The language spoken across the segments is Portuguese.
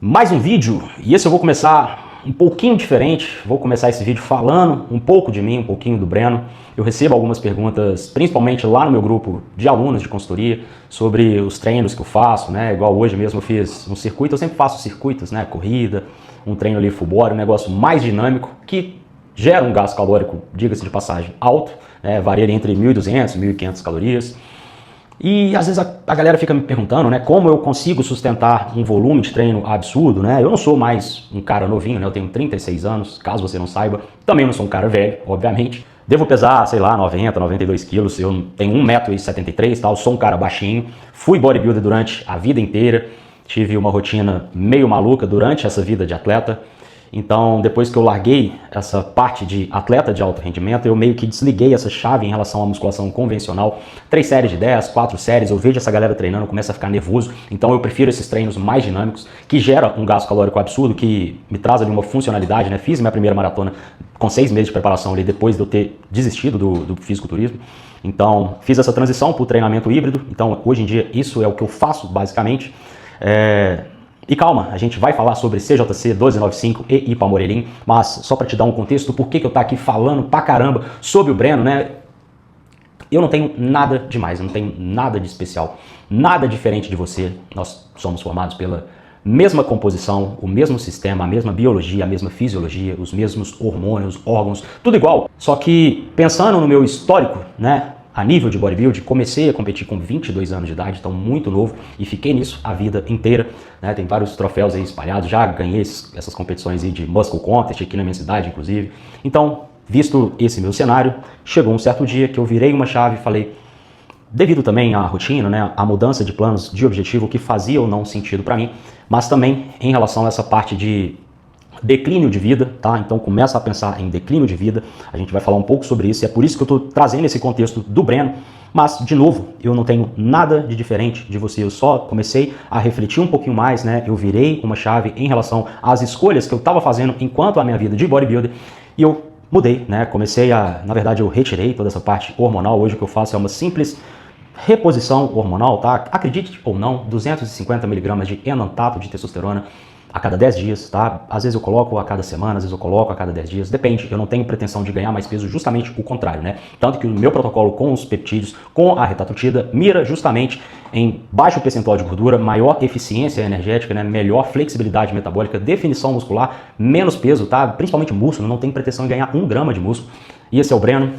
Mais um vídeo, e esse eu vou começar um pouquinho diferente. Vou começar esse vídeo falando um pouco de mim, um pouquinho do Breno. Eu recebo algumas perguntas, principalmente lá no meu grupo de alunos de consultoria, sobre os treinos que eu faço, né? Igual hoje mesmo eu fiz um circuito, eu sempre faço circuitos, né? Corrida, um treino ali full body, um negócio mais dinâmico, que gera um gasto calórico, diga-se de passagem, alto, né? Varia entre 1.200 e 1.500 calorias. E às vezes a galera fica me perguntando, né, como eu consigo sustentar um volume de treino absurdo, né? Eu não sou mais um cara novinho, né? Eu tenho 36 anos, caso você não saiba. Também não sou um cara velho, obviamente. Devo pesar, sei lá, 90, 92 quilos. Eu tenho 1,73 m, tá? Eu sou um cara baixinho. Fui bodybuilder durante a vida inteira. Tive uma rotina meio maluca durante essa vida de atleta. Então, depois que eu larguei essa parte de atleta de alto rendimento, eu meio que desliguei essa chave em relação à musculação convencional. 3 séries de 10, 4 séries, eu vejo essa galera treinando, começa a ficar nervoso. Então eu prefiro esses treinos mais dinâmicos, que gera um gasto calórico absurdo, que me traz ali uma funcionalidade, né? Fiz minha primeira maratona com 6 meses de preparação ali, depois de eu ter desistido do fisiculturismo. Então, fiz essa transição para o treinamento híbrido. Então, hoje em dia, isso é o que eu faço, basicamente. E calma, a gente vai falar sobre CJC 1295 e Ipamorelin, mas só para te dar um contexto, por que eu tô aqui falando pra caramba sobre o Breno, né? Eu não tenho nada demais, eu não tenho nada de especial, nada diferente de você. Nós somos formados pela mesma composição, o mesmo sistema, a mesma biologia, a mesma fisiologia, os mesmos hormônios, órgãos, tudo igual. Só que pensando no meu histórico, né? A nível de bodybuilding, comecei a competir com 22 anos de idade, então muito novo, e fiquei nisso a vida inteira, né? Tem vários troféus aí espalhados, já ganhei essas competições aí de Muscle Contest aqui na minha cidade, inclusive. Então, visto esse meu cenário, chegou um certo dia que eu virei uma chave e falei, devido também à rotina, né, à mudança de planos de objetivo que fazia ou não sentido para mim, mas também em relação a essa parte de declínio de vida, tá? Então começa a pensar em declínio de vida, a gente vai falar um pouco sobre isso, e é por isso que eu estou trazendo esse contexto do Breno, mas, de novo, eu não tenho nada de diferente de você, eu só comecei a refletir um pouquinho mais, né? Eu virei uma chave em relação às escolhas que eu estava fazendo enquanto a minha vida de bodybuilder, e eu mudei, né? Comecei na verdade eu retirei toda essa parte hormonal, hoje o que eu faço é uma simples reposição hormonal, tá? Acredite ou não, 250 mg de enantato de testosterona a cada 10 dias, tá? Às vezes eu coloco a cada semana, às vezes eu coloco a cada 10 dias, depende, eu não tenho pretensão de ganhar mais peso, justamente o contrário, né? Tanto que o meu protocolo com os peptídeos, com a retatrutida, mira justamente em baixo percentual de gordura, maior eficiência energética, né? Melhor flexibilidade metabólica, definição muscular, menos peso, tá? Principalmente músculo, não tenho pretensão de ganhar 1 grama de músculo. E esse é o Breno,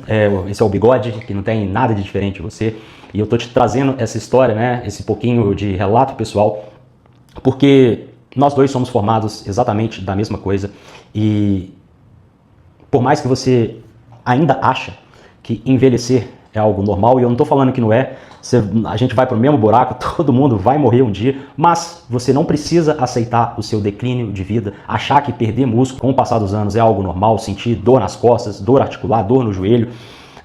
esse é o Bigode, que não tem nada de diferente de você. E eu tô te trazendo essa história, né? Esse pouquinho de relato pessoal, porque nós dois somos formados exatamente da mesma coisa, e por mais que você ainda acha que envelhecer é algo normal, e eu não estou falando que não é, a gente vai para o mesmo buraco, todo mundo vai morrer um dia, mas você não precisa aceitar o seu declínio de vida, achar que perder músculo com o passar dos anos é algo normal, sentir dor nas costas, dor articular, dor no joelho,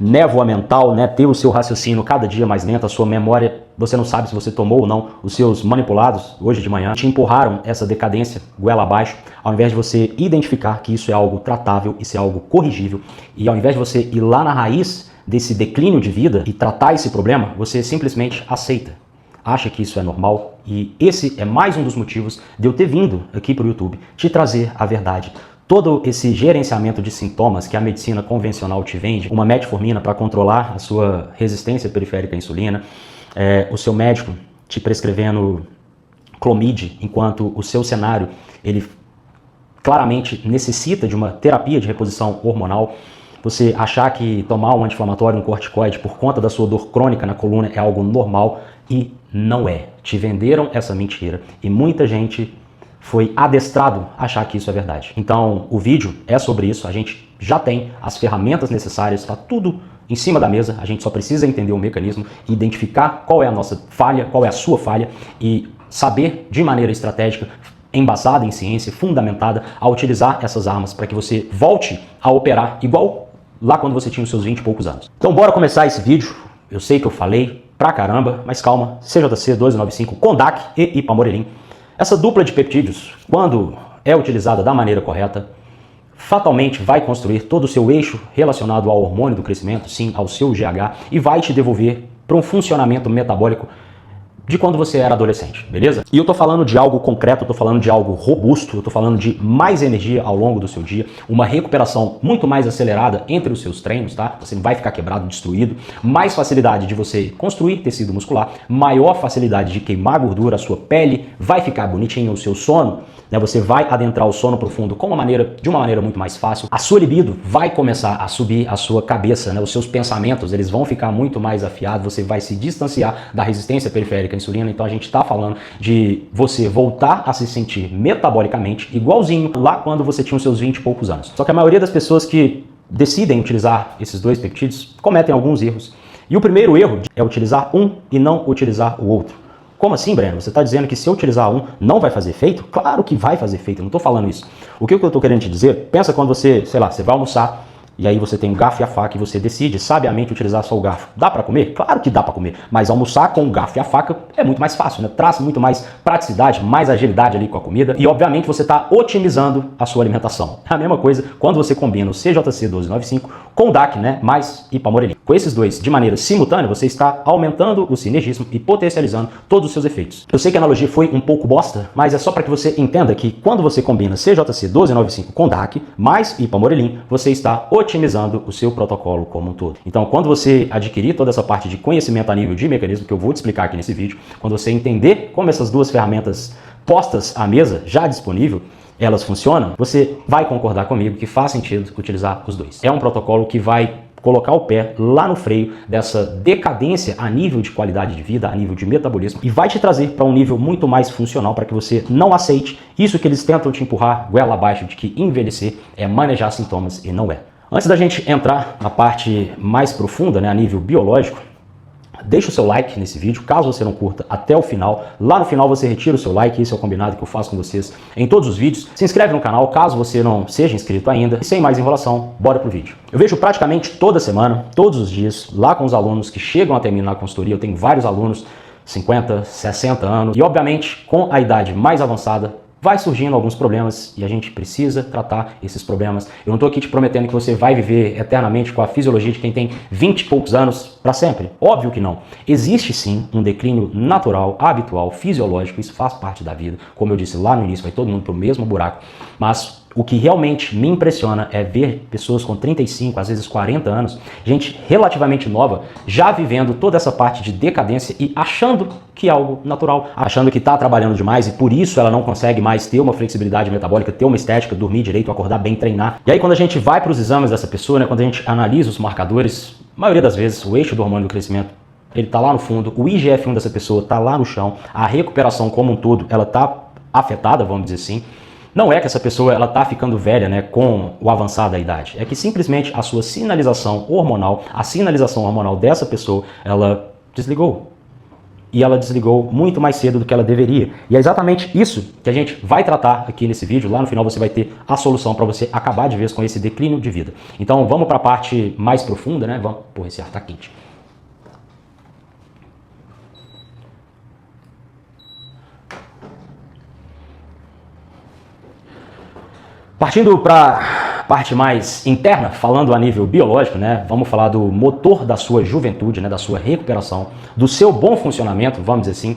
névoa mental, né, ter o seu raciocínio cada dia mais lento, a sua memória, você não sabe se você tomou ou não, os seus manipulados hoje de manhã te empurraram essa decadência goela abaixo, ao invés de você identificar que isso é algo tratável, isso é algo corrigível, e ao invés de você ir lá na raiz desse declínio de vida e tratar esse problema, você simplesmente aceita, acha que isso é normal, e esse é mais um dos motivos de eu ter vindo aqui para o YouTube, te trazer a verdade. Todo esse gerenciamento de sintomas que a medicina convencional te vende, uma metformina para controlar a sua resistência periférica à insulina, o seu médico te prescrevendo Clomid, enquanto o seu cenário ele claramente necessita de uma terapia de reposição hormonal, você achar que tomar um anti-inflamatório, um corticoide por conta da sua dor crônica na coluna é algo normal, e não é. Te venderam essa mentira e muita gente foi adestrado a achar que isso é verdade. Então, o vídeo é sobre isso, a gente já tem as ferramentas necessárias, está tudo em cima da mesa, a gente só precisa entender o mecanismo, identificar qual é a nossa falha, qual é a sua falha, e saber de maneira estratégica, embasada em ciência, fundamentada, a utilizar essas armas para que você volte a operar igual lá quando você tinha os seus 20 e poucos anos. Então, bora começar esse vídeo. Eu sei que eu falei pra caramba, mas calma, CJC 1295, Kondak e Ipamorelin. Essa dupla de peptídeos, quando é utilizada da maneira correta, fatalmente vai construir todo o seu eixo relacionado ao hormônio do crescimento, sim, ao seu GH, e vai te devolver para um funcionamento metabólico de quando você era adolescente, beleza? E eu tô falando de algo concreto, eu tô falando de algo robusto, eu tô falando de mais energia ao longo do seu dia, uma recuperação muito mais acelerada entre os seus treinos, tá? Você não vai ficar quebrado, destruído, mais facilidade de você construir tecido muscular, maior facilidade de queimar gordura, a sua pele vai ficar bonitinha, o seu sono, né? Você vai adentrar o sono profundo de uma maneira muito mais fácil, a sua libido vai começar a subir, a sua cabeça, né? Os seus pensamentos, eles vão ficar muito mais afiados, você vai se distanciar da resistência periférica à insulina. Então a gente está falando de você voltar a se sentir metabolicamente igualzinho lá quando você tinha os seus 20 e poucos anos. Só que a maioria das pessoas que decidem utilizar esses dois peptídeos cometem alguns erros. E o primeiro erro é utilizar um e não utilizar o outro. Como assim, Breno? Você está dizendo que se eu utilizar um, não vai fazer efeito? Claro que vai fazer efeito, eu não estou falando isso. O que eu estou querendo te dizer, pensa quando você, sei lá, você vai almoçar, e aí você tem o garfo e a faca e você decide sabiamente utilizar só o garfo. Dá para comer? Claro que dá para comer, mas almoçar com o garfo e a faca é muito mais fácil, né? Traz muito mais praticidade, mais agilidade ali com a comida e obviamente você está otimizando a sua alimentação. É a mesma coisa quando você combina o CJC 1295 com o DAC, né? Mais Ipamorelin. Com esses dois de maneira simultânea, você está aumentando o sinergismo e potencializando todos os seus efeitos. Eu sei que a analogia foi um pouco bosta, mas é só para que você entenda que quando você combina CJC 1295 com DAC mais Ipamorelin, você está otimizando o seu protocolo como um todo. Então, quando você adquirir toda essa parte de conhecimento a nível de mecanismo, que eu vou te explicar aqui nesse vídeo, quando você entender como essas duas ferramentas postas à mesa, já disponível, elas funcionam, você vai concordar comigo que faz sentido utilizar os dois. É um protocolo que vai colocar o pé lá no freio dessa decadência a nível de qualidade de vida, a nível de metabolismo e vai te trazer para um nível muito mais funcional para que você não aceite isso que eles tentam te empurrar goela abaixo de que envelhecer é manejar sintomas e não é. Antes da gente entrar na parte mais profunda, né, a nível biológico, deixa o seu like nesse vídeo, caso você não curta até o final. Lá no final você retira o seu like, esse é o combinado que eu faço com vocês em todos os vídeos. Se inscreve no canal, caso você não seja inscrito ainda. E sem mais enrolação, bora pro vídeo. Eu vejo praticamente toda semana, todos os dias, lá com os alunos que chegam até mim na consultoria. Eu tenho vários alunos, 50, 60 anos, e obviamente com a idade mais avançada, vai surgindo alguns problemas e a gente precisa tratar esses problemas. Eu não estou aqui te prometendo que você vai viver eternamente com a fisiologia de quem tem 20 e poucos anos para sempre. Óbvio que não. Existe sim um declínio natural, habitual, fisiológico, isso faz parte da vida. Como eu disse lá no início, vai todo mundo pro mesmo buraco. Mas o que realmente me impressiona é ver pessoas com 35, às vezes 40 anos, gente relativamente nova, já vivendo toda essa parte de decadência e achando que é algo natural, achando que está trabalhando demais e por isso ela não consegue mais ter uma flexibilidade metabólica, ter uma estética, dormir direito, acordar bem, treinar. E aí quando a gente vai para os exames dessa pessoa, né, quando a gente analisa os marcadores, a maioria das vezes o eixo do hormônio do crescimento ele está lá no fundo, o IGF-1 dessa pessoa está lá no chão, a recuperação como um todo, ela está afetada, vamos dizer assim. Não é que essa pessoa ela está ficando velha, né, com o avançar da idade. É que simplesmente a sua sinalização hormonal, a sinalização hormonal dessa pessoa, ela desligou. E ela desligou muito mais cedo do que ela deveria. E é exatamente isso que a gente vai tratar aqui nesse vídeo. Lá no final você vai ter a solução para você acabar de vez com esse declínio de vida. Então vamos para a parte mais profunda, né? Vamos... Porra, esse ar tá quente. Partindo para a parte mais interna, falando a nível biológico, né, vamos falar do motor da sua juventude, né, da sua recuperação, do seu bom funcionamento, vamos dizer assim.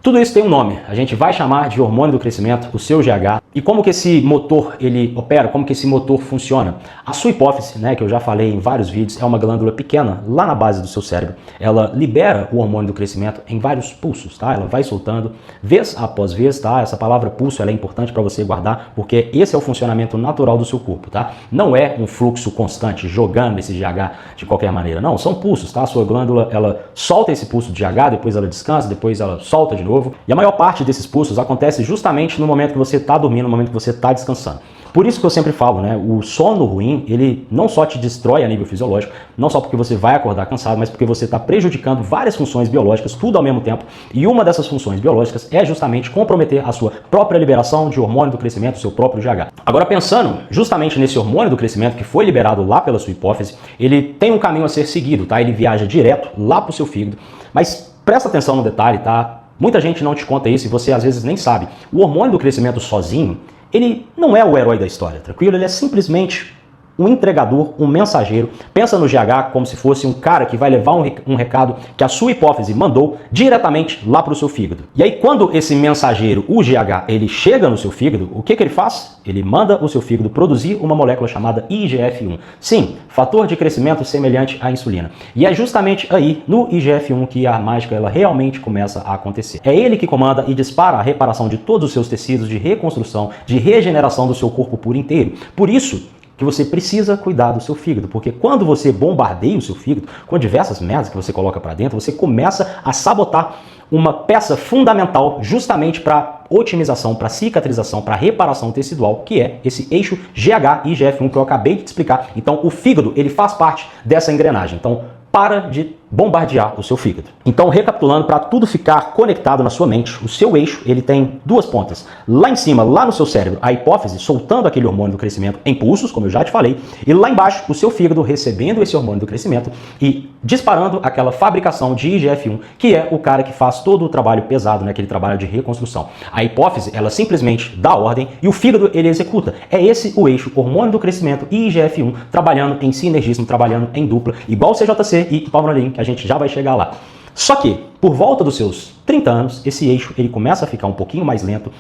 Tudo isso tem um nome, a gente vai chamar de hormônio do crescimento, o seu GH. E como que esse motor ele opera, como que esse motor funciona? A sua hipófise, né, que eu já falei em vários vídeos, é uma glândula pequena lá na base do seu cérebro. Ela libera o hormônio do crescimento em vários pulsos, tá? Ela vai soltando vez após vez, tá? Essa palavra pulso ela é importante para você guardar, porque esse é o funcionamento natural do seu corpo, tá? Não é um fluxo constante jogando esse GH de qualquer maneira, não, são pulsos, tá? A sua glândula, ela solta esse pulso de GH, depois ela descansa, depois ela solta de novo. E a maior parte desses pulsos acontece justamente no momento que você está dormindo, no momento que você está descansando. Por isso que eu sempre falo, né? O sono ruim, ele não só te destrói a nível fisiológico, não só porque você vai acordar cansado, mas porque você está prejudicando várias funções biológicas, tudo ao mesmo tempo. E uma dessas funções biológicas é justamente comprometer a sua própria liberação de hormônio do crescimento, o seu próprio GH. Agora, pensando justamente nesse hormônio do crescimento que foi liberado lá pela sua hipófise, ele tem um caminho a ser seguido, tá? Ele viaja direto lá para o seu fígado. Mas presta atenção no detalhe, tá? Muita gente não te conta isso e você às vezes nem sabe. O hormônio do crescimento sozinho, ele não é o herói da história, tranquilo? Ele é simplesmente um entregador, um mensageiro. Pensa no GH como se fosse um cara que vai levar um recado que a sua hipófise mandou diretamente lá para o seu fígado. E aí quando esse mensageiro, o GH, ele chega no seu fígado, o que ele faz? Ele manda o seu fígado produzir uma molécula chamada IGF-1. Sim, fator de crescimento semelhante à insulina. E é justamente aí, no IGF-1, que a mágica ela realmente começa a acontecer. É ele que comanda e dispara a reparação de todos os seus tecidos, de reconstrução, de regeneração do seu corpo por inteiro. Por isso que você precisa cuidar do seu fígado, porque quando você bombardeia o seu fígado com diversas merdas que você coloca para dentro, você começa a sabotar uma peça fundamental justamente para otimização, para cicatrização, para reparação tecidual, que é esse eixo GH-IGF-1 que eu acabei de te explicar. Então o fígado, ele faz parte dessa engrenagem. Então para de bombardear o seu fígado. Então, recapitulando, para tudo ficar conectado na sua mente, o seu eixo ele tem duas pontas. Lá em cima, lá no seu cérebro, a hipófise soltando aquele hormônio do crescimento em pulsos, como eu já te falei, e lá embaixo, o seu fígado recebendo esse hormônio do crescimento e disparando aquela fabricação de IGF-1, que é o cara que faz todo o trabalho pesado, né, aquele trabalho de reconstrução. A hipófise, ela simplesmente dá ordem e o fígado, ele executa. É esse o eixo, hormônio do crescimento e IGF-1, trabalhando em sinergismo, trabalhando em dupla, igual o CJC e Palmolive, que a gente já vai chegar lá. Só que, por volta dos seus 30 anos, esse eixo ele começa a ficar um pouquinho mais lento.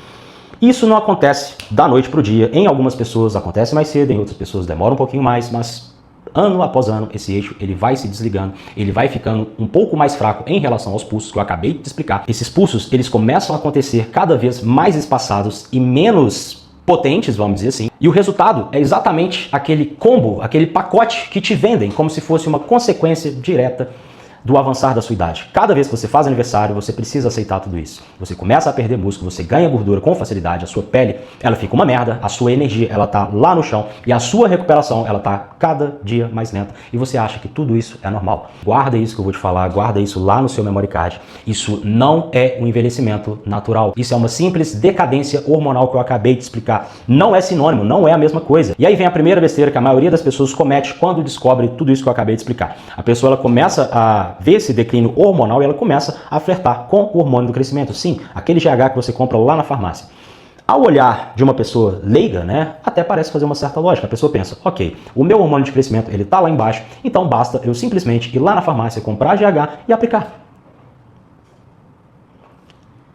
Isso não acontece da noite para o dia. Em algumas pessoas acontece mais cedo, em outras pessoas demora um pouquinho mais, mas ano após ano esse eixo ele vai se desligando, ele vai ficando um pouco mais fraco em relação aos pulsos que eu acabei de te explicar. Esses pulsos eles começam a acontecer cada vez mais espaçados e menos potentes, vamos dizer assim, e o resultado é exatamente aquele combo, aquele pacote que te vendem como se fosse uma consequência direta do avançar da sua idade. Cada vez que você faz aniversário, você precisa aceitar tudo isso. Você começa a perder músculo, você ganha gordura com facilidade, a sua pele, ela fica uma merda, a sua energia, ela tá lá no chão e a sua recuperação, ela tá cada dia mais lenta e você acha que tudo isso é normal. Guarda isso que eu vou te falar, guarda isso lá no seu memory card. Isso não é um envelhecimento natural. Isso é uma simples decadência hormonal que eu acabei de explicar. Não é sinônimo, não é a mesma coisa. E aí vem a primeira besteira que a maioria das pessoas comete quando descobre tudo isso que eu acabei de explicar. A pessoa ela começa a ver esse declínio hormonal e ela começa a flertar com o hormônio do crescimento. Sim, aquele GH que você compra lá na farmácia. Ao olhar de uma pessoa leiga, né, até parece fazer uma certa lógica. A pessoa pensa, ok, o meu hormônio de crescimento ele tá lá embaixo, então basta eu simplesmente ir lá na farmácia, comprar GH e aplicar.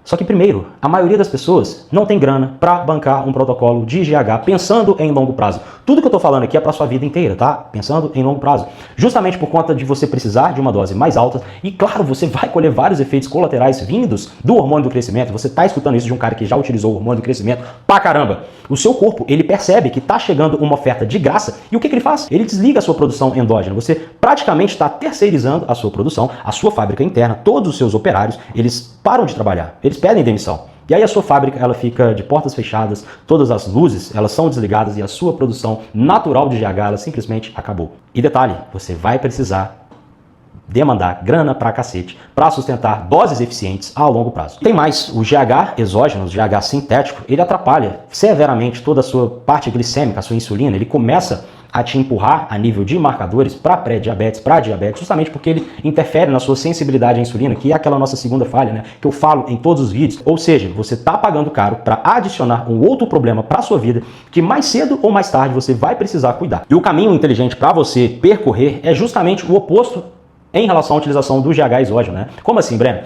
Só que primeiro, a maioria das pessoas não tem grana para bancar um protocolo de GH pensando em longo prazo. Tudo que eu tô falando aqui é para sua vida inteira, tá? Pensando em longo prazo. Justamente por conta de você precisar de uma dose mais alta e claro, você vai colher vários efeitos colaterais vindos do hormônio do crescimento. Você tá escutando isso de um cara que já utilizou o hormônio do crescimento pra caramba. O seu corpo, ele percebe que tá chegando uma oferta de graça e o que ele faz? Ele desliga a sua produção endógena. Você praticamente está terceirizando a sua produção, a sua fábrica interna, todos os seus operários, eles param de trabalhar. Eles pedem demissão. E aí a sua fábrica ela fica de portas fechadas, todas as luzes elas são desligadas e a sua produção natural de GH ela simplesmente acabou. E detalhe, você vai precisar demandar grana pra cacete para sustentar doses eficientes a longo prazo. Tem mais, o GH exógeno, o GH sintético, ele atrapalha severamente toda a sua parte glicêmica, a sua insulina, ele começa a te empurrar a nível de marcadores para pré-diabetes, para diabetes, justamente porque ele interfere na sua sensibilidade à insulina, que é aquela nossa segunda falha, né, que eu falo em todos os vídeos. Ou seja, você está pagando caro para adicionar um outro problema para sua vida, que mais cedo ou mais tarde você vai precisar cuidar. E o caminho inteligente para você percorrer é justamente o oposto em relação à utilização do GH exógeno, né? Como assim, Breno?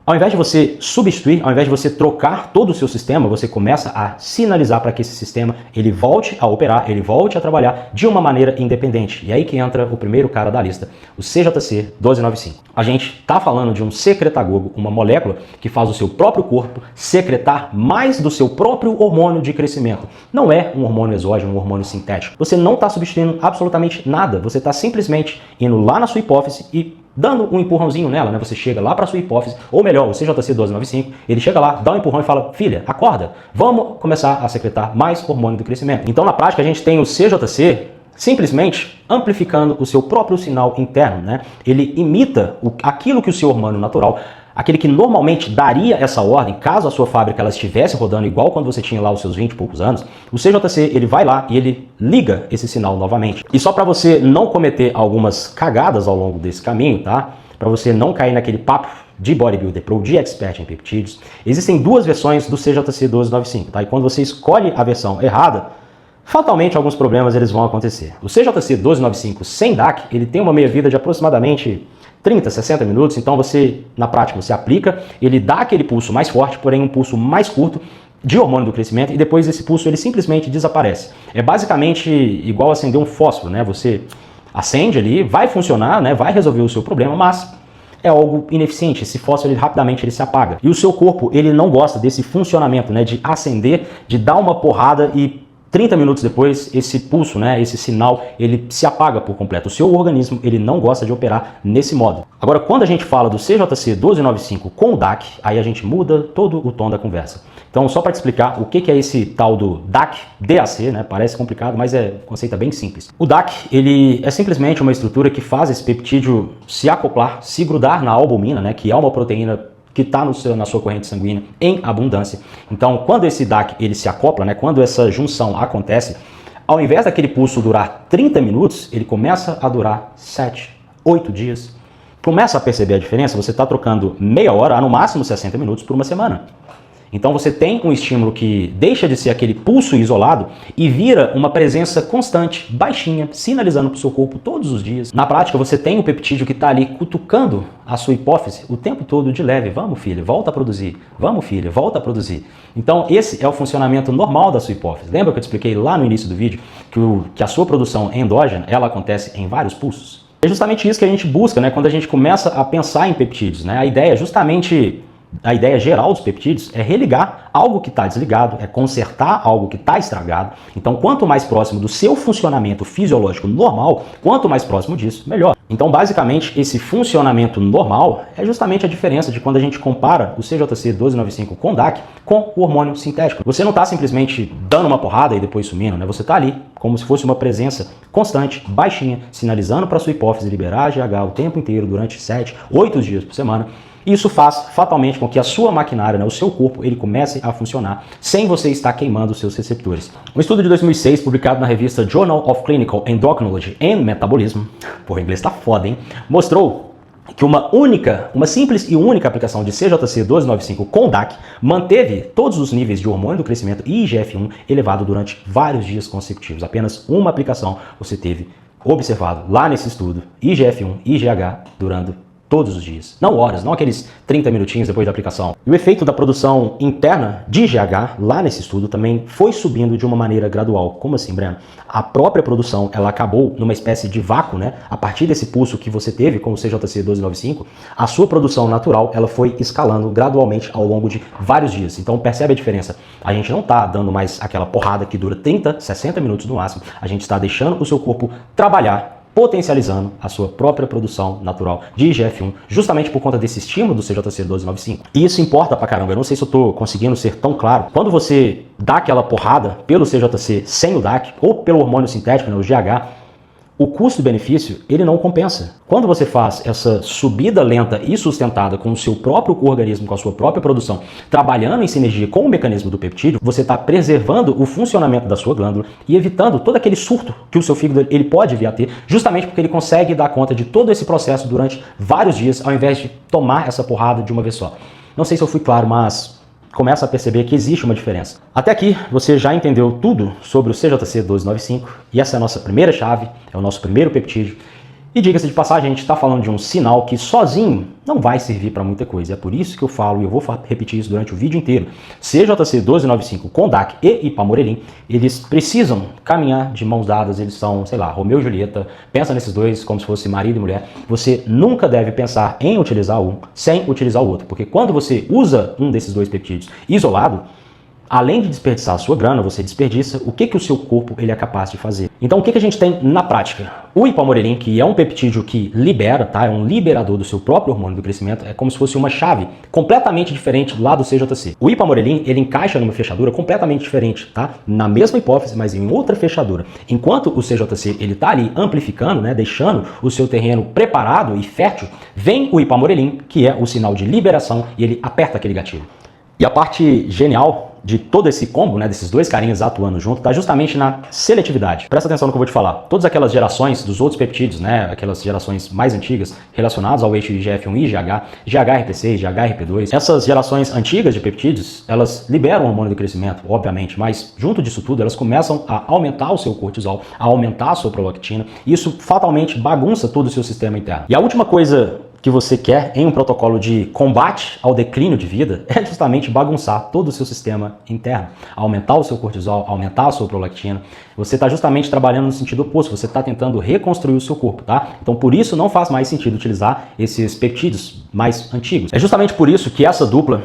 Ao invés de você substituir, ao invés de você trocar todo o seu sistema, você começa a sinalizar para que esse sistema ele volte a operar, ele volte a trabalhar de uma maneira independente. E aí que entra o primeiro cara da lista, o CJC 1295. A gente está falando de um secretagogo, uma molécula que faz o seu próprio corpo secretar mais do seu próprio hormônio de crescimento. Não é um hormônio exógeno, um hormônio sintético. Você não está substituindo absolutamente nada. Você está simplesmente indo lá na sua hipófise e dando um empurrãozinho nela, né? Você chega lá para sua hipófise, ou melhor, o CJC 1295, ele chega lá, dá um empurrão e fala, filha, acorda, vamos começar a secretar mais hormônio do crescimento. Então, na prática, a gente tem o CJC simplesmente amplificando o seu próprio sinal interno, né? Ele imita aquilo que o seu hormônio natural, aquele que normalmente daria essa ordem, caso a sua fábrica ela estivesse rodando igual quando você tinha lá os seus 20 e poucos anos, o CJC ele vai lá e ele liga esse sinal novamente. E só para você não cometer algumas cagadas ao longo desse caminho, tá? Para você não cair naquele papo de bodybuilder pro de expert em peptídeos, existem duas versões do CJC 1295, tá? E quando você escolhe a versão errada, fatalmente alguns problemas eles vão acontecer. O CJC 1295 sem DAC, ele tem uma meia-vida de aproximadamente 30, 60 minutos, então você, na prática, você aplica, ele dá aquele pulso mais forte, porém um pulso mais curto, de hormônio do crescimento, e depois esse pulso ele simplesmente desaparece. É basicamente igual acender um fósforo, né? Você acende ali, vai funcionar, né? Vai resolver o seu problema, mas é algo ineficiente. Esse fósforo ele, rapidamente ele se apaga. E o seu corpo ele não gosta desse funcionamento, né? De acender, de dar uma porrada e 30 minutos depois, esse pulso, né, esse sinal, ele se apaga por completo. O seu organismo, ele não gosta de operar nesse modo. Agora, quando a gente fala do CJC 1295 com o DAC, aí a gente muda todo o tom da conversa. Então, só para te explicar o que é esse tal do DAC, DAC, né, parece complicado, mas um conceito bem simples. O DAC, ele é simplesmente uma estrutura que faz esse peptídeo se acoplar, se grudar na albumina, né, que é uma proteína que está na sua corrente sanguínea em abundância. Então, quando esse DAC ele se acopla, né, quando essa junção acontece, ao invés daquele pulso durar 30 minutos, ele começa a durar 7, 8 dias. Começa a perceber a diferença? Você está trocando meia hora, a no máximo 60 minutos, por uma semana. Então você tem um estímulo que deixa de ser aquele pulso isolado e vira uma presença constante, baixinha, sinalizando para o seu corpo todos os dias. Na prática, você tem o peptídeo que está ali cutucando a sua hipófise o tempo todo de leve. Vamos, filho, volta a produzir. Vamos, filho, volta a produzir. Então esse é o funcionamento normal da sua hipófise. Lembra que eu te expliquei lá no início do vídeo que a sua produção endógena, ela acontece em vários pulsos? É justamente isso que a gente busca, né, quando a gente começa a pensar em peptídeos, né? A ideia é justamente... A ideia geral dos peptídeos é religar algo que está desligado, é consertar algo que está estragado. Então, quanto mais próximo do seu funcionamento fisiológico normal, quanto mais próximo disso, melhor. Então, basicamente, esse funcionamento normal é justamente a diferença de quando a gente compara o CJC 1295 com DAC com o hormônio sintético. Você não está simplesmente dando uma porrada e depois sumindo, né? Você está ali como se fosse uma presença constante, baixinha, sinalizando para a sua hipófise liberar GH o tempo inteiro, durante 7, 8 dias por semana. Isso faz fatalmente com que a sua maquinária, né, o seu corpo, ele comece a funcionar sem você estar queimando os seus receptores. Um estudo de 2006, publicado na revista Journal of Clinical Endocrinology and Metabolism, porra, o inglês tá foda, hein? Mostrou que uma simples e única aplicação de CJC 1295 com DAC manteve todos os níveis de hormônio do crescimento e IGF-1 elevado durante vários dias consecutivos. Apenas uma aplicação você teve observado lá nesse estudo IGF-1 e IGH durando todos os dias. Não horas, não aqueles 30 minutinhos depois da aplicação. E o efeito da produção interna de GH, lá nesse estudo, também foi subindo de uma maneira gradual. Como assim, Breno? A própria produção, ela acabou numa espécie de vácuo, né? A partir desse pulso que você teve com o CJC 1295, a sua produção natural, ela foi escalando gradualmente ao longo de vários dias. Então, percebe a diferença? A gente não está dando mais aquela porrada que dura 30, 60 minutos no máximo. A gente está deixando o seu corpo trabalhar, potencializando a sua própria produção natural de IGF-1, justamente por conta desse estímulo do CJC 1295. E isso importa pra caramba, eu não sei se eu tô conseguindo ser tão claro. Quando você dá aquela porrada pelo CJC sem o DAC, ou pelo hormônio sintético, né, o GH, o custo-benefício, ele não compensa. Quando você faz essa subida lenta e sustentada com o seu próprio organismo, com a sua própria produção, trabalhando em sinergia com o mecanismo do peptídeo, você está preservando o funcionamento da sua glândula e evitando todo aquele surto que o seu fígado ele pode vir a ter, justamente porque ele consegue dar conta de todo esse processo durante vários dias, ao invés de tomar essa porrada de uma vez só. Não sei se eu fui claro, mas começa a perceber que existe uma diferença. Até aqui, você já entendeu tudo sobre o CJC 1295, e essa é a nossa primeira chave, é o nosso primeiro peptídeo. E diga-se de passagem, a gente está falando de um sinal que sozinho não vai servir para muita coisa. É por isso que eu falo, e eu vou repetir isso durante o vídeo inteiro. CJC 1295 com DAC e Ipamorelin, eles precisam caminhar de mãos dadas, eles são, sei lá, Romeu e Julieta. Pensa nesses dois como se fosse marido e mulher. Você nunca deve pensar em utilizar um sem utilizar o outro, porque quando você usa um desses dois peptídeos isolado, além de desperdiçar a sua grana, você desperdiça o que o seu corpo ele é capaz de fazer. Então o que a gente tem na prática? O Ipamorelin, que é um peptídeo que libera, tá? É um liberador do seu próprio hormônio do crescimento, é como se fosse uma chave completamente diferente lá do CJC. O Ipamorelin, ele encaixa numa fechadura completamente diferente, tá? Na mesma hipófise, mas em outra fechadura. Enquanto o CJC, ele tá ali amplificando, né? Deixando o seu terreno preparado e fértil, vem o Ipamorelin, que é o sinal de liberação, e ele aperta aquele gatilho. E a parte genial de todo esse combo, né, desses dois carinhas atuando junto, está justamente na seletividade. Presta atenção no que eu vou te falar. Todas aquelas gerações dos outros peptídeos, né, aquelas gerações mais antigas relacionadas ao eixo IGF-1 e IGH, GHRP6, GHRP2, essas gerações antigas de peptídeos, elas liberam o hormônio do crescimento, obviamente, mas junto disso tudo, elas começam a aumentar o seu cortisol, a aumentar a sua prolactina, e isso fatalmente bagunça todo o seu sistema interno. E a última coisa que você quer em um protocolo de combate ao declínio de vida é justamente bagunçar todo o seu sistema interno, aumentar o seu cortisol, aumentar a sua prolactina. Você está justamente trabalhando no sentido oposto, você está tentando reconstruir o seu corpo, tá? Então por isso não faz mais sentido utilizar esses peptídeos mais antigos. É justamente por isso que essa dupla,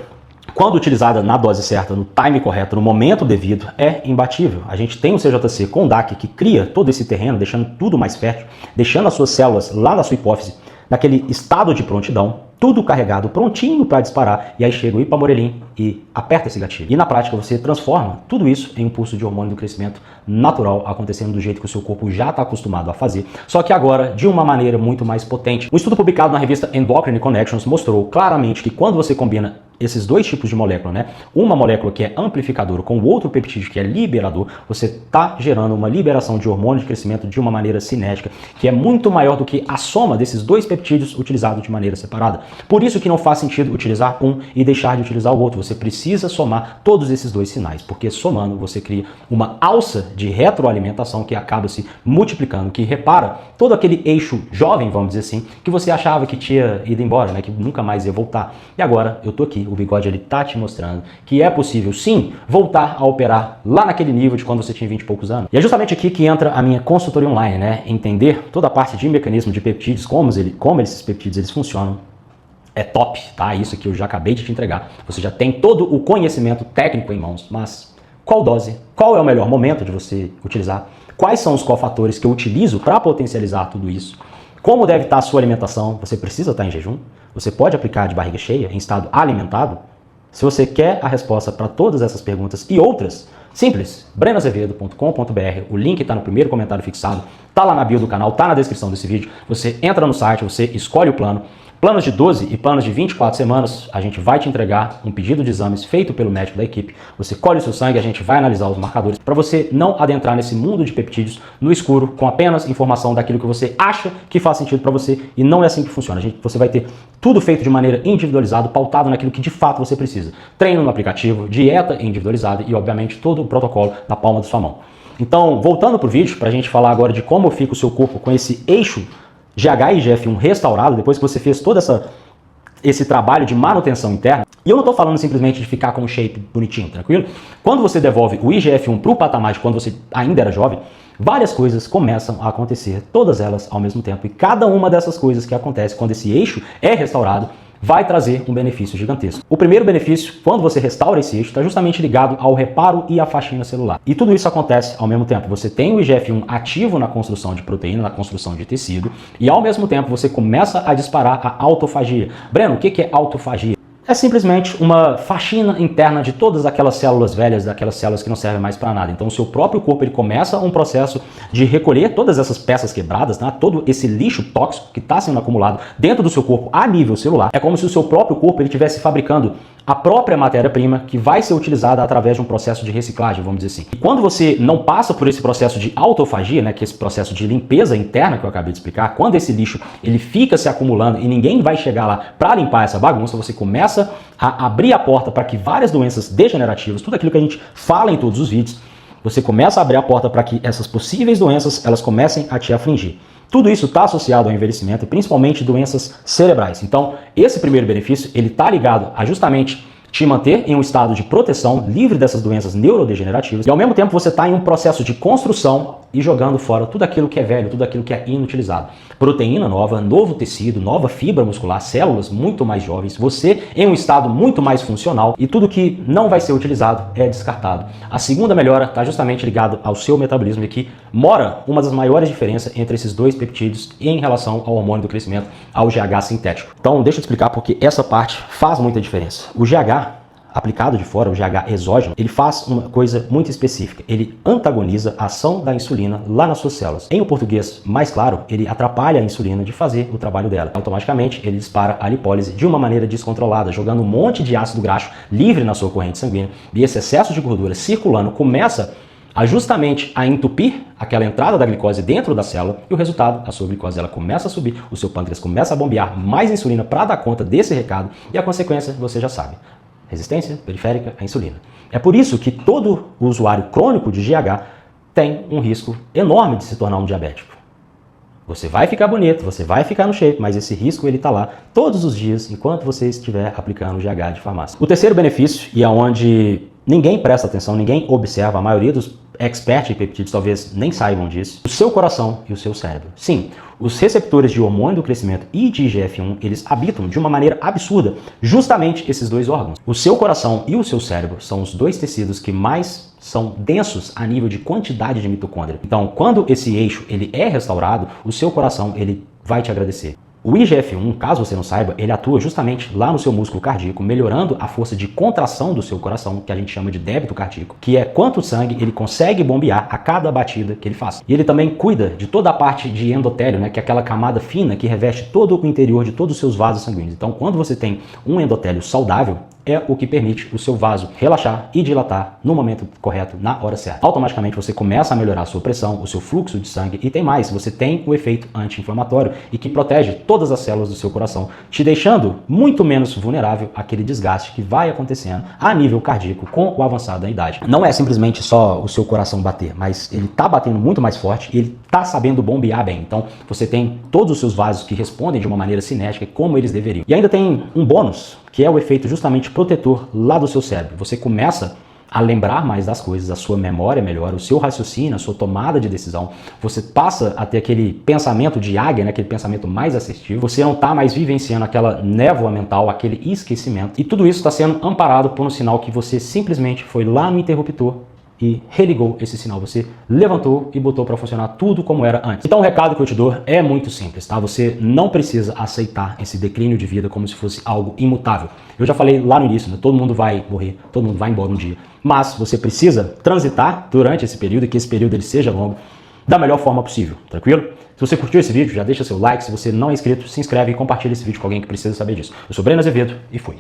quando utilizada na dose certa, no time correto, no momento devido, é imbatível. A gente tem o CJC com o DAC que cria todo esse terreno, deixando tudo mais fértil, deixando as suas células lá na sua hipófise, naquele estado de prontidão, tudo carregado, prontinho para disparar, e aí chega o ipamorelin e aperta esse gatilho. E na prática você transforma tudo isso em um pulso de hormônio do crescimento natural, acontecendo do jeito que o seu corpo já está acostumado a fazer, só que agora de uma maneira muito mais potente. Um estudo publicado na revista Endocrine Connections mostrou claramente que quando você combina esses dois tipos de molécula, né? Uma molécula que é amplificadora com o outro peptídeo que é liberador, você está gerando uma liberação de hormônio de crescimento de uma maneira cinética, que é muito maior do que a soma desses dois peptídeos utilizados de maneira separada. Por isso que não faz sentido utilizar um e deixar de utilizar o outro. Você precisa somar todos esses dois sinais, porque somando você cria uma alça de retroalimentação que acaba se multiplicando, que repara todo aquele eixo jovem, vamos dizer assim, que você achava que tinha ido embora, né? Que nunca mais ia voltar. E agora eu tô aqui. O Bigode ele tá te mostrando que é possível sim voltar a operar lá naquele nível de quando você tinha 20 e poucos anos. E é justamente aqui que entra a minha consultoria online, né? Entender toda a parte de mecanismo de peptídeos, como esses peptídeos eles funcionam. É top, tá? Isso que eu já acabei de te entregar. Você já tem todo o conhecimento técnico em mãos, mas qual dose? Qual é o melhor momento de você utilizar? Quais são os cofatores que eu utilizo para potencializar tudo isso? Como deve estar a sua alimentação? Você precisa estar em jejum? Você pode aplicar de barriga cheia, em estado alimentado? Se você quer a resposta para todas essas perguntas e outras, simples, brenoazevedo.com.br, o link está no primeiro comentário fixado, está lá na bio do canal, está na descrição desse vídeo, você entra no site, você escolhe o plano. Planos de 12 e planos de 24 semanas, a gente vai te entregar um pedido de exames feito pelo médico da equipe. Você colhe o seu sangue, a gente vai analisar os marcadores para você não adentrar nesse mundo de peptídeos no escuro com apenas informação daquilo que você acha que faz sentido para você, e não é assim que funciona. Você vai ter tudo feito de maneira individualizada, pautado naquilo que de fato você precisa. Treino no aplicativo, dieta individualizada e obviamente todo o protocolo na palma da sua mão. Então, voltando para o vídeo, para a gente falar agora de como fica o seu corpo com esse eixo GH e IGF-1 restaurado, depois que você fez todo esse trabalho de manutenção interna. E eu não estou falando simplesmente de ficar com um shape bonitinho, tranquilo? Quando você devolve o IGF-1 para o patamar de quando você ainda era jovem, várias coisas começam a acontecer, todas elas ao mesmo tempo. E cada uma dessas coisas que acontece quando esse eixo é restaurado, vai trazer um benefício gigantesco. O primeiro benefício, quando você restaura esse eixo, está justamente ligado ao reparo e à faxina celular. E tudo isso acontece ao mesmo tempo. Você tem o IGF-1 ativo na construção de proteína, na construção de tecido, e ao mesmo tempo você começa a disparar a autofagia. Breno, o que é autofagia? É simplesmente uma faxina interna de todas aquelas células velhas, daquelas células que não servem mais para nada. Então o seu próprio corpo ele começa um processo de recolher todas essas peças quebradas, né? Todo esse lixo tóxico que está sendo acumulado dentro do seu corpo a nível celular. É como se o seu próprio corpo ele estivesse fabricando a própria matéria-prima que vai ser utilizada através de um processo de reciclagem, vamos dizer assim. E quando você não passa por esse processo de autofagia, né, que é esse processo de limpeza interna que eu acabei de explicar, quando esse lixo ele fica se acumulando e ninguém vai chegar lá para limpar essa bagunça, você começa a abrir a porta para que várias doenças degenerativas, tudo aquilo que a gente fala em todos os vídeos, você começa a abrir a porta para que essas possíveis doenças elas comecem a te afligir. Tudo isso está associado ao envelhecimento e principalmente doenças cerebrais. Então, esse primeiro benefício, ele está ligado a justamente te manter em um estado de proteção, livre dessas doenças neurodegenerativas, e ao mesmo tempo você está em um processo de construção e jogando fora tudo aquilo que é velho, tudo aquilo que é inutilizado. Proteína nova, novo tecido, nova fibra muscular, células muito mais jovens, você em um estado muito mais funcional, e tudo que não vai ser utilizado é descartado. A segunda melhora está justamente ligado ao seu metabolismo, e aqui mora uma das maiores diferenças entre esses dois peptídeos em relação ao hormônio do crescimento, ao GH sintético. Então deixa eu te explicar porque essa parte faz muita diferença. O GH, aplicado de fora, o GH exógeno, ele faz uma coisa muito específica. Ele antagoniza a ação da insulina lá nas suas células. Em um português mais claro, ele atrapalha a insulina de fazer o trabalho dela. Automaticamente, ele dispara a lipólise de uma maneira descontrolada, jogando um monte de ácido graxo livre na sua corrente sanguínea, e esse excesso de gordura circulando começa justamente a entupir aquela entrada da glicose dentro da célula, e o resultado, a sua glicose ela começa a subir, o seu pâncreas começa a bombear mais insulina para dar conta desse recado, e a consequência você já sabe: resistência periférica à insulina. É por isso que todo usuário crônico de GH tem um risco enorme de se tornar um diabético. Você vai ficar bonito, você vai ficar no shape, mas esse risco ele está lá todos os dias enquanto você estiver aplicando o GH de farmácia. O terceiro benefício, e é onde ninguém presta atenção, ninguém observa, a maioria dos experts em peptídeos talvez nem saibam disso, o seu coração e o seu cérebro. Sim, os receptores de hormônio do crescimento e de IGF-1, eles habitam de uma maneira absurda justamente esses dois órgãos. O seu coração e o seu cérebro são os dois tecidos que mais são densos a nível de quantidade de mitocôndria. Então, quando esse eixo ele é restaurado, o seu coração ele vai te agradecer. O IGF-1, caso você não saiba, ele atua justamente lá no seu músculo cardíaco, melhorando a força de contração do seu coração, que a gente chama de débito cardíaco, que é quanto sangue ele consegue bombear a cada batida que ele faz. E ele também cuida de toda a parte de endotélio, né, que é aquela camada fina que reveste todo o interior de todos os seus vasos sanguíneos. Então, quando você tem um endotélio saudável, é o que permite o seu vaso relaxar e dilatar no momento correto, na hora certa. Automaticamente você começa a melhorar a sua pressão, o seu fluxo de sangue, e tem mais, você tem o efeito anti-inflamatório e que protege todas as células do seu coração, te deixando muito menos vulnerável àquele desgaste que vai acontecendo a nível cardíaco com o avançado da idade. Não é simplesmente só o seu coração bater, mas ele tá batendo muito mais forte e ele tá sabendo bombear bem. Então você tem todos os seus vasos que respondem de uma maneira cinética como eles deveriam. E ainda tem um bônus, que é o efeito justamente protetor lá do seu cérebro. Você começa a lembrar mais das coisas, a sua memória melhora, o seu raciocínio, a sua tomada de decisão. Você passa a ter aquele pensamento de águia, né, aquele pensamento mais assertivo. Você não está mais vivenciando aquela névoa mental, aquele esquecimento. E tudo isso está sendo amparado por um sinal que você simplesmente foi lá no interruptor e religou esse sinal. Você levantou e botou para funcionar tudo como era antes. Então o recado que eu te dou é muito simples, tá? Você não precisa aceitar esse declínio de vida como se fosse algo imutável. Eu já falei lá no início, né? Todo mundo vai morrer, todo mundo vai embora um dia. Mas você precisa transitar durante esse período e que esse período ele seja longo da melhor forma possível, tranquilo? Se você curtiu esse vídeo, já deixa seu like. Se você não é inscrito, se inscreve e compartilha esse vídeo com alguém que precisa saber disso. Eu sou Breno Azevedo e fui.